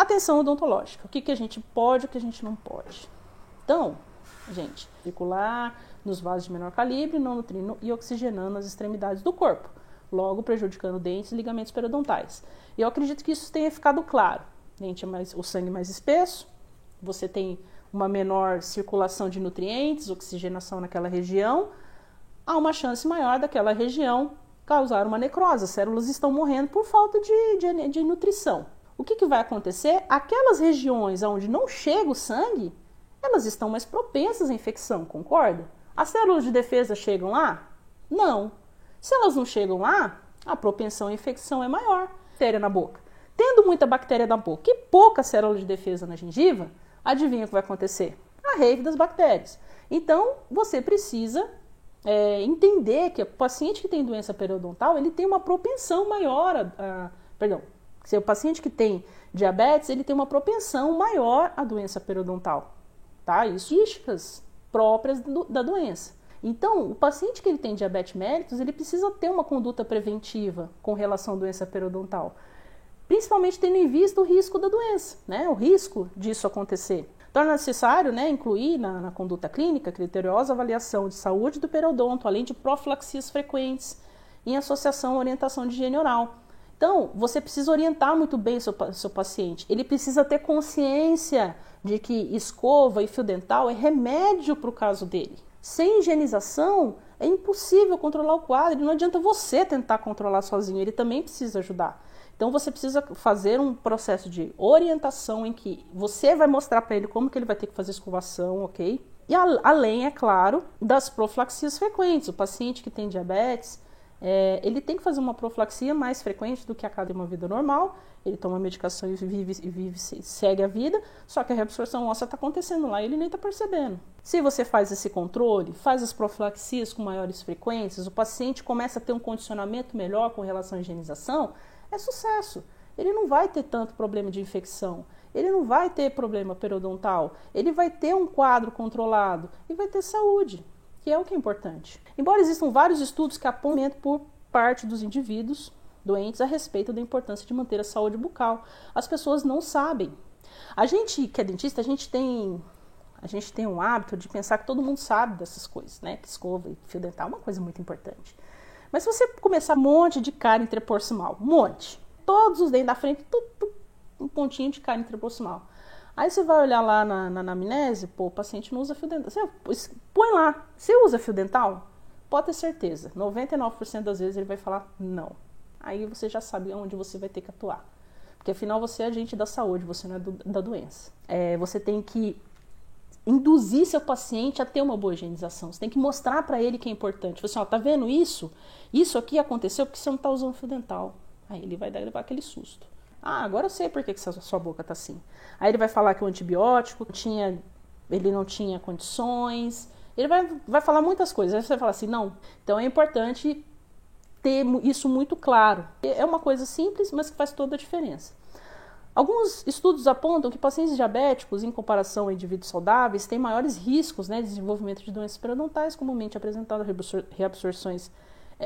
Atenção odontológica. O que a gente pode e o que a gente não pode. Então, gente, circular nos vasos de menor calibre, não nutrindo e oxigenando as extremidades do corpo, logo prejudicando dentes e ligamentos periodontais. E eu acredito que isso tenha ficado claro. Dente o sangue mais espesso, você tem uma menor circulação de nutrientes, oxigenação naquela região, há uma chance maior daquela região causar uma necrose. As células estão morrendo por falta de nutrição. O que vai acontecer? Aquelas regiões onde não chega o sangue, elas estão mais propensas à infecção, concorda? As células de defesa chegam lá? Não. Se elas não chegam lá, a propensão à infecção é maior. Bactéria na boca. Tendo muita bactéria na boca e pouca célula de defesa na gengiva, adivinha o que vai acontecer? A rave das bactérias. Então, você precisa entender que o paciente que tem doença periodontal, ele tem uma propensão maior se o paciente que tem diabetes, ele tem uma propensão maior à doença periodontal. Tá? Isso características próprias da doença. Então, o paciente que ele tem diabetes mellitus, ele precisa ter uma conduta preventiva com relação à doença periodontal, principalmente tendo em vista o risco da doença, né? O risco disso acontecer. Torna necessário, né, incluir na conduta clínica criteriosa avaliação de saúde do periodonto, além de profilaxias frequentes, em associação à orientação de higiene oral. Então, você precisa orientar muito bem o seu paciente. Ele precisa ter consciência de que escova e fio dental é remédio para o caso dele. Sem higienização, é impossível controlar o quadro. Não adianta você tentar controlar sozinho, ele também precisa ajudar. Então, você precisa fazer um processo de orientação em que você vai mostrar para ele como que ele vai ter que fazer escovação, ok? E além, é claro, das profilaxias frequentes. O paciente que tem diabetes, ele tem que fazer uma profilaxia mais frequente do que a cada uma vida normal. Ele toma medicação e segue a vida, só que a reabsorção óssea está acontecendo lá e ele nem está percebendo. Se você faz esse controle, faz as profilaxias com maiores frequências, o paciente começa a ter um condicionamento melhor com relação à higienização, é sucesso. Ele não vai ter tanto problema de infecção, ele não vai ter problema periodontal, ele vai ter um quadro controlado e vai ter saúde, que é o que é importante. Embora existam vários estudos que apontam por parte dos indivíduos doentes a respeito da importância de manter a saúde bucal, as pessoas não sabem. A gente que é dentista, a gente tem um hábito de pensar que todo mundo sabe dessas coisas, né? Que escova e fio dental é uma coisa muito importante. Mas se você começar um monte de cárie interproximal, um monte, todos os dentes da frente, um pontinho de cárie interproximal. Aí você vai olhar lá na anamnese, o paciente não usa fio dental. Você põe lá, você usa fio dental? Pode ter certeza, 99% das vezes ele vai falar não. Aí você já sabe onde você vai ter que atuar. Porque afinal você é agente da saúde, você não é da doença. Você tem que induzir seu paciente a ter uma boa higienização. Você tem que mostrar para ele que é importante. Você, tá vendo isso? Isso aqui aconteceu porque você não está usando fio dental. Aí ele vai levar aquele susto. Agora eu sei por que sua boca está assim. Aí ele vai falar que o antibiótico ele não tinha condições. Ele vai falar muitas coisas. Aí você vai falar assim, não. Então é importante ter isso muito claro. É uma coisa simples, mas que faz toda a diferença. Alguns estudos apontam que pacientes diabéticos, em comparação a indivíduos saudáveis, têm maiores riscos, né, de desenvolvimento de doenças periodontais, comumente apresentadas reabsorções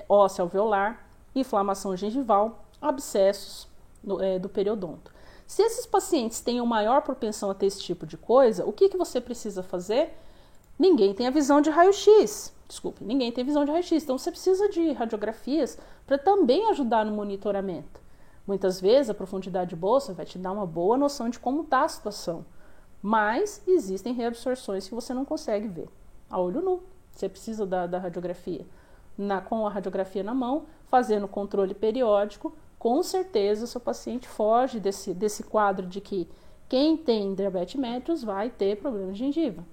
óssea alveolar, inflamação gengival, abscessos do periodonto. Se esses pacientes têm maior propensão a ter esse tipo de coisa, o que você precisa fazer? Ninguém tem a visão de raio-x. Ninguém tem visão de raio-x. Então, você precisa de radiografias para também ajudar no monitoramento. Muitas vezes, a profundidade de bolsa vai te dar uma boa noção de como está a situação. Mas, existem reabsorções que você não consegue ver a olho nu. Você precisa da radiografia. Com a radiografia na mão, fazendo controle periódico, com certeza, seu paciente foge desse quadro de que quem tem diabetes mellitus vai ter problema de gengiva.